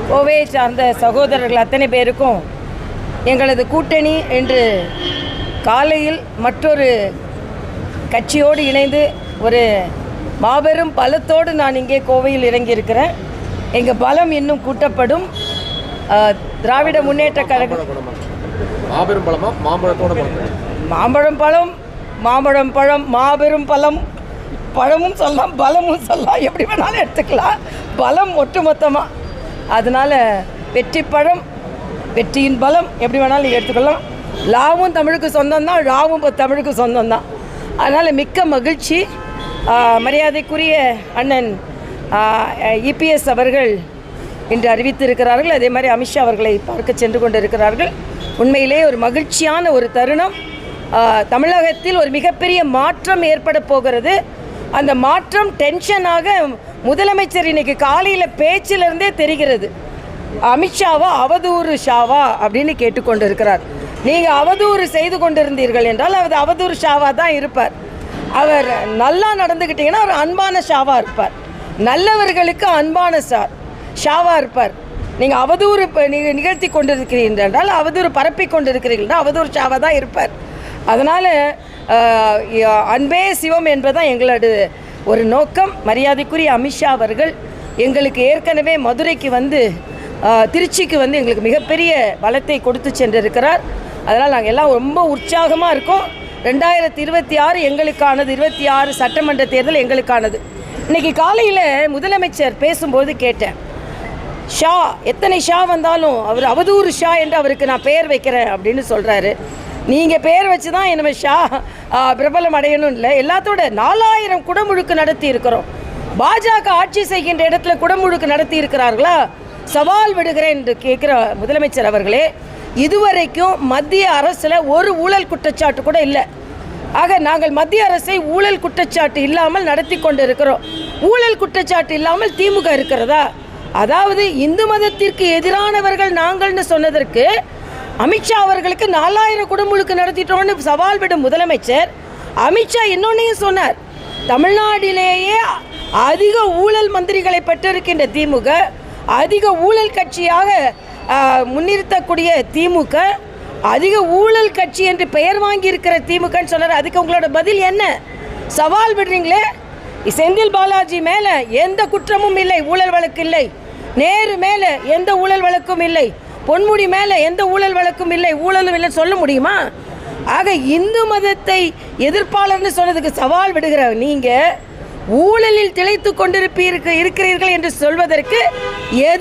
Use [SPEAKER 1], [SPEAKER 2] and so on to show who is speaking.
[SPEAKER 1] கோவையை சார்ந்த சகோதரர்கள் அத்தனை பேருக்கும் எங்களது கூட்டணி என்று காலையில் மற்றொரு கட்சியோடு இணைந்து ஒரு மாபெரும் பலத்தோடு நான் இங்கே கோவையில் இறங்கியிருக்கிறேன். எங்கள் பலம் இன்னும் கூட்டப்படும். திராவிட முன்னேற்ற கழகம்
[SPEAKER 2] மாபெரும் பலமா மாம்பழத்தோட
[SPEAKER 1] மாம்பழம் பழம் மாம்பழம் பழம் மாபெரும் பலம் பழமும் சொல்லலாம் பலமும் சொல்லலாம், எப்படி வேணாலும் எடுத்துக்கலாம். பலம் ஒட்டுமொத்தமாக. அதனால் வெற்றி பழம் வெற்றியின் பலம் எப்படி வேணாலும் நீங்கள் எடுத்துக்கலாம். லாவும் தமிழுக்கு சொந்தம்தான், ராவும் தமிழுக்கு சொந்தம்தான். அதனால் மிக்க மகிழ்ச்சி. மரியாதைக்குரிய அண்ணன் இபிஎஸ் அவர்கள் இன்று அறிவித்திருக்கிறார்கள். அதே மாதிரி அமித்ஷா அவர்களை பார்க்க சென்று கொண்டிருக்கிறார்கள். உண்மையிலே ஒரு மகிழ்ச்சியான ஒரு தருணம். தமிழகத்தில் ஒரு மிகப்பெரிய மாற்றம் ஏற்பட போகிறது. அந்த மாற்றம் டென்ஷனாக முதலமைச்சர் இன்னைக்கு காலையில் பேச்சிலிருந்தே தெரிகிறது. அமித்ஷாவா அவதூறு ஷாவா அப்படின்னு கேட்டுக்கொண்டு இருக்கிறார். நீங்கள் அவதூறு செய்து கொண்டிருந்தீர்கள் என்றால் அவர் அவதூறு ஷாவா தான் இருப்பார். அவர் நல்லா நடந்துக்கிட்டீங்கன்னா அவர் அன்பான ஷாவா இருப்பார். நல்லவர்களுக்கு அன்பான ஷாவா இருப்பார். நீங்கள் அவதூறு நிகழ்த்தி கொண்டிருக்கிறீர்கள் என்றால் அவதூறு பரப்பி கொண்டிருக்கிறீர்கள் அவதூறு ஷாவா தான் இருப்பார். அதனால் அன்பே சிவம் என்பதுதான் எங்களோட ஒரு நோக்கம். மரியாதைக்குரிய அமித்ஷா அவர்கள் எங்களுக்கு ஏற்கனவே மதுரைக்கு வந்து திருச்சிக்கு வந்து எங்களுக்கு மிகப்பெரிய பலத்தை கொடுத்து சென்றிருக்கிறார். அதனால் நாங்கள் எல்லாம் ரொம்ப உற்சாகமாக இருக்கோம். 2026 எங்களுக்கானது, 26 சட்டமன்ற தேர்தல் எங்களுக்கானது. இன்றைக்கி காலையில் முதலமைச்சர் பேசும்போது கேட்டேன், ஷா எத்தனை ஷா வந்தாலும் அவர் அவதூறு ஷா என்று அவருக்கு நான் பெயர் வைக்கிறேன் அப்படின்னு சொல்கிறாரு. நீங்கள் பெயர் வச்சு தான் என்ன ஷா பிரபலம் அடையணும் இல்லை, எல்லாத்தோட 4000 குடமுழுக்கு நடத்தி இருக்கிறோம். பாஜக ஆட்சி செய்கின்ற இடத்துல குடமுழுக்கு நடத்தி இருக்கிறார்களா? சவால் விடுகிறேன் என்று கேட்குற முதலமைச்சர் அவர்களே, இதுவரைக்கும் மத்திய அரசில் ஒரு ஊழல் குற்றச்சாட்டு கூட இல்லை. ஆக நாங்கள் மத்திய அரசை ஊழல் குற்றச்சாட்டு இல்லாமல் நடத்தி கொண்டு இருக்கிறோம். ஊழல் குற்றச்சாட்டு இல்லாமல் திமுக இருக்கிறதா? அதாவது இந்து மதத்திற்கு எதிரானவர்கள் நாங்கள்னு சொன்னதற்கு அமித்ஷா அவர்களுக்கு 4000 குடமுழுக்கு நடத்திட்டோன்னு சவால் விடும் முதலமைச்சர் அமித்ஷா இன்னொன்னையும் சொன்னார். தமிழ்நாட்டிலேயே அதிக ஊழல் மந்திரிகளை பெற்றிருக்கின்ற திமுக, அதிக ஊழல் கட்சியாக முன்னிறுத்தக்கூடிய திமுக, அதிக ஊழல் கட்சி என்று பெயர் வாங்கி இருக்கிற திமுகன்னு சொன்னார். அதுக்கு உங்களோட பதில் என்ன? சவால் விடுறீங்களே. செந்தில் பாலாஜி மேலே எந்த குற்றமும் இல்லை, ஊழல் வழக்கு இல்லை. நேரு மேலே எந்த ஊழல் வழக்கும் இல்லை. பொன்முடி மேலே எந்த ஊழல் வழக்கும் இல்லை, ஊழலும் இல்லை சொல்ல முடியுமா? ஆக இந்து மதத்தை எதிர்ப்பாளர்னு சொன்னதுக்கு சவால் விடுகிற நீங்கள் ஊழலில் திளைத்து கொண்டிருக்கிறீர்கள் என்று சொல்வதற்கு எது